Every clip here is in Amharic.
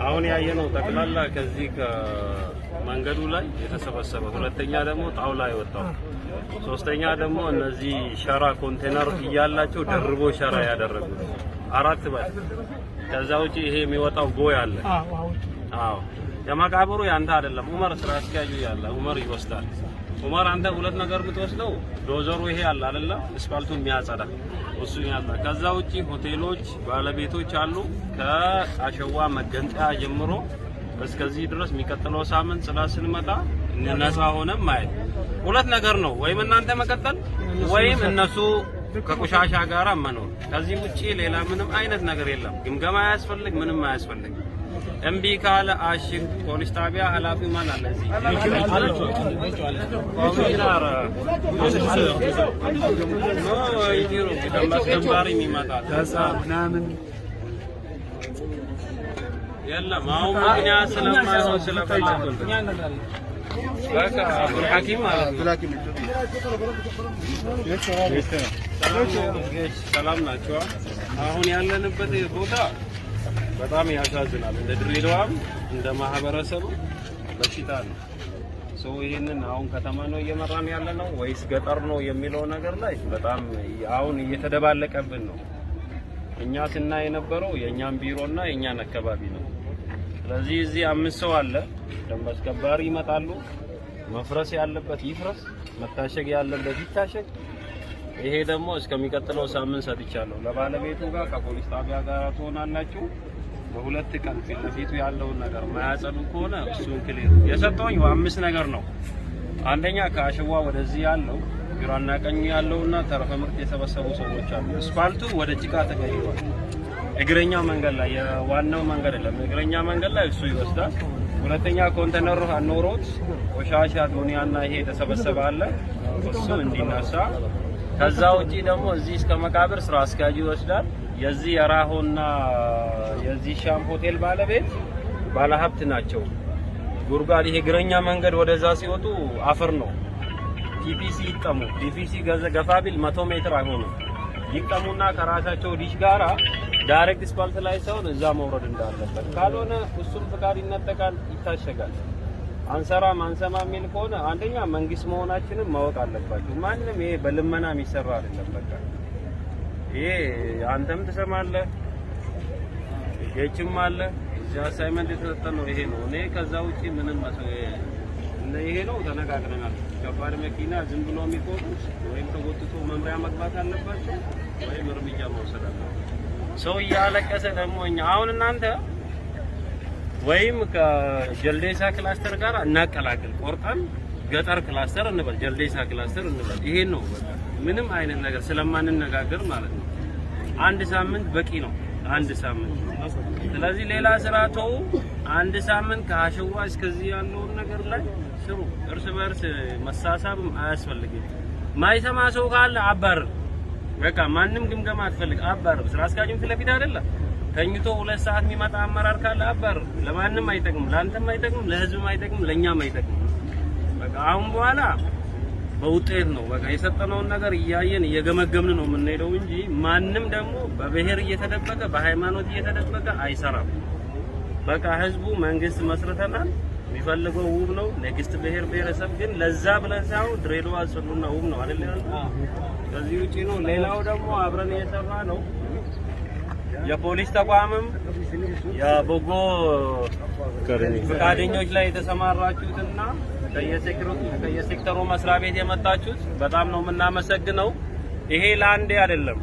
አሁን ያየነው ጠቅላላ ከዚህ ከመንገዱ ላይ የተሰበሰበ፣ ሁለተኛ ደግሞ ጣውላ ይወጣው፣ ሶስተኛ ደግሞ እነዚህ ሸራ ኮንቴነር እያላቸው ደርቦ ሸራ ያደረጉት 4 ባይ። ከዛ ውጪ ይሄ የሚወጣው ጎይ አለ። አዎ የመቃብሩ ያንተ አይደለም። ዑመር ስራ አስኪያጁ ያለ ዑመር ይወስዳል። ዑመር አንተ ሁለት ነገር ብትወስደው ዶዘሩ ይሄ አለ አይደለ? አስፋልቱን የሚያጸዳ እሱ ያለ። ከዛ ውጪ ሆቴሎች ባለቤቶች አሉ። ከአሸዋ መገንጠያ ጀምሮ እስከዚህ ድረስ የሚቀጥለው ሳምንት ጽዳት ስንመጣ ነፃ ሆነን ማየት። ሁለት ነገር ነው፣ ወይም እናንተ መቀጠል ወይም እነሱ ከቆሻሻ ጋራ መኖር። ከዚህ ውጪ ሌላ ምንም አይነት ነገር የለም። ግምገማ አያስፈልግ፣ ምንም አያስፈልግ። እምቢ ካለ አሽን ፖሊስ ጣቢያ ኃላፊው ማን አለ እዚህ? ኮሚሽነር ይዲሩ ከማስከባሪ የሚመጣ ከዛ ምናምን የለም። አሁን ምክንያት ስለማይሆን ስለፈለኩ በቃ ሐኪም ማለት ነው። ሰላም ናቸው። አሁን ያለንበት ቦታ በጣም ያሳዝናል። እንደ ድሬዳዋም እንደ ማህበረሰቡ በሽታ ነው። ሰው ይሄንን አሁን ከተማ ነው እየመራን ያለ ነው ወይስ ገጠር ነው የሚለው ነገር ላይ በጣም አሁን እየተደባለቀብን ነው። እኛ ስናይ የነበረው የኛን ቢሮና የኛን አካባቢ ነው። ስለዚህ እዚህ 5 ሰው አለ። ደንብ አስከባሪ ይመጣሉ። መፍረስ ያለበት ይፍረስ፣ መታሸግ ያለበት ይታሸግ። ይሄ ደግሞ እስከሚቀጥለው ሳምንት ሰጥቻለሁ ለባለቤቱ ጋር ከፖሊስ ጣቢያ ጋር ትሆናላችሁ። በሁለት ቀን ፊት ለፊቱ ያለውን ነገር ማያጸዱ ከሆነ እሱን ክሊር የሰጠውኝ 5 ነገር ነው። አንደኛ ከአሸዋ ወደዚህ ያለው ግራና ቀኝ ያለውና ተረፈ ምርት የሰበሰቡ ሰዎች አሉ። አስፋልቱ ወደ ጭቃ ተቀይሯል። እግረኛ መንገድ ላይ የዋናው መንገድ አይደለም፣ እግረኛ መንገድ ላይ እሱ ይወስዳል። ሁለተኛ ኮንቴነር አኖሮት ቆሻሻ ዶኒያና ይሄ የተሰበሰበ አለ እሱ እንዲነሳ። ከዛ ውጪ ደግሞ እዚህ እስከ መቃብር ስራ አስኪያጁ ይወስዳል። የዚህ የራሆና የዚህ ሻም ሆቴል ባለቤት ባለሀብት ናቸው። ጉርጓድ ይሄ እግረኛ መንገድ ወደዛ ሲወጡ አፈር ነው። ቲፒሲ ይጠሙ ቲፒሲ ገፋ ቢል 100 ሜትር አይሆንም። ይጠሙና ከራሳቸው ዲሽ ጋራ ዳይሬክት አስፋልት ላይ ሳይሆን እዛ መውረድ እንዳለበት፣ ካልሆነ እሱም ፍቃድ ይነጠቃል፣ ይታሸጋል። አንሰራም አንሰማ የሚል ከሆነ አንደኛ መንግስት መሆናችንን ማወቅ አለባችሁ። ማንም ይሄ በልመና የሚሰራ አይደለም። በቃ ይሄ አንተም ትሰማለህ፣ ጌችም አለ እዚህ አሳይመንት የተሰጠ ነው። ይሄ ነው። እኔ ከዛ ውጪ ምንም ይሄ ነው ተነጋግረናል። ከባድ መኪና ዝም ብሎ የሚቆሙት ወይም ተጎትቶ መምሪያ መግባት አለባቸው ወይም እርምጃ መውሰድ አለባቸው። ሰው እያለቀሰ ደግሞ እኛ አሁን እናንተ ወይም ከጀልዴሳ ክላስተር ጋር እናቀላቅል፣ ቆርጠን ገጠር ክላስተር እንበል፣ ጀልዴሳ ክላስተር እንበል። ይሄን ነው በቃ ምንም አይነት ነገር ስለማንነጋገር ማለት ነው። 1 ሳምንት በቂ ነው፣ 1 ሳምንት። ስለዚህ ሌላ ስራ ተው፣ 1 ሳምንት ከአሸዋ እስከዚህ ያለውን ነገር ላይ ስሩ። እርስ በርስ መሳሳብም አያስፈልግም። ማይሰማ ሰው ካለ አባር፣ በቃ ማንም ግምገማ አትፈልግ፣ አባር። ስራ አስኪያጁም ፊት ለፊት አይደለም ተኝቶ 2 ሰዓት የሚመጣ አመራር ካለ አባር። ለማንም አይጠቅም፣ ለአንተም አይጠቅም፣ ለህዝብም አይጠቅም፣ ለኛም አይጠቅም። በቃ አሁን በኋላ በውጤት ነው በቃ የሰጠነውን ነገር እያየን እየገመገምን ነው የምንሄደው እንጂ ማንም ደግሞ በብሔር እየተደበቀ በሃይማኖት እየተደበቀ አይሰራም። በቃ ህዝቡ መንግስት መስርተናል፣ የሚፈልገው ውብ ነው። ኔክስት ብሔር ብሔረሰብ ግን ለዛ ብለን ሳይሆን ድሬዳዋ ጽዱና ውብ ነው አይደል ያለው። ከዚህ ውጪ ነው። ሌላው ደግሞ አብረን እየሰራ ነው። የፖሊስ ተቋምም የበጎ ፈቃደኞች ላይ የተሰማራችሁትና ከየሴክተሩ መስሪያ ቤት የመጣችሁት በጣም ነው የምናመሰግነው። ይሄ ለአንዴ አይደለም፣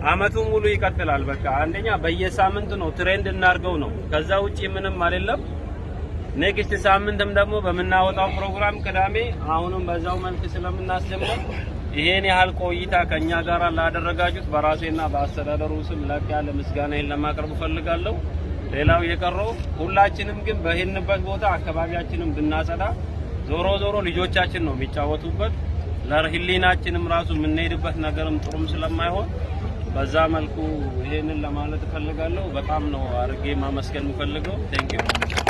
አመቱን ሙሉ ይቀጥላል። በቃ አንደኛ በየሳምንቱ ነው ትሬንድ እናርገው ነው። ከዛ ውጪ ምንም አይደለም። ኔክስት ሳምንትም ደግሞ በመናወጣው ፕሮግራም ቅዳሜ አሁንም በዛው መልክ ስለምናስጀምር ይሄን ያህል ቆይታ ከኛ ጋር ላደረጋችሁት በራሴና በአስተዳደሩ ስም ላቅ ያለ ምስጋናዬን ለማቅረብ ፈልጋለሁ። ሌላው የቀረው ሁላችንም ግን በሄድንበት ቦታ አካባቢያችንን ብናጸዳ ዞሮ ዞሮ ልጆቻችን ነው የሚጫወቱበት። ለህሊናችንም ራሱ የምንሄድበት ነገርም ጥሩም ስለማይሆን በዛ መልኩ ይሄንን ለማለት ፈልጋለሁ። በጣም ነው አርጌ ማመስገን ፈልገው። ቴንክ ዩ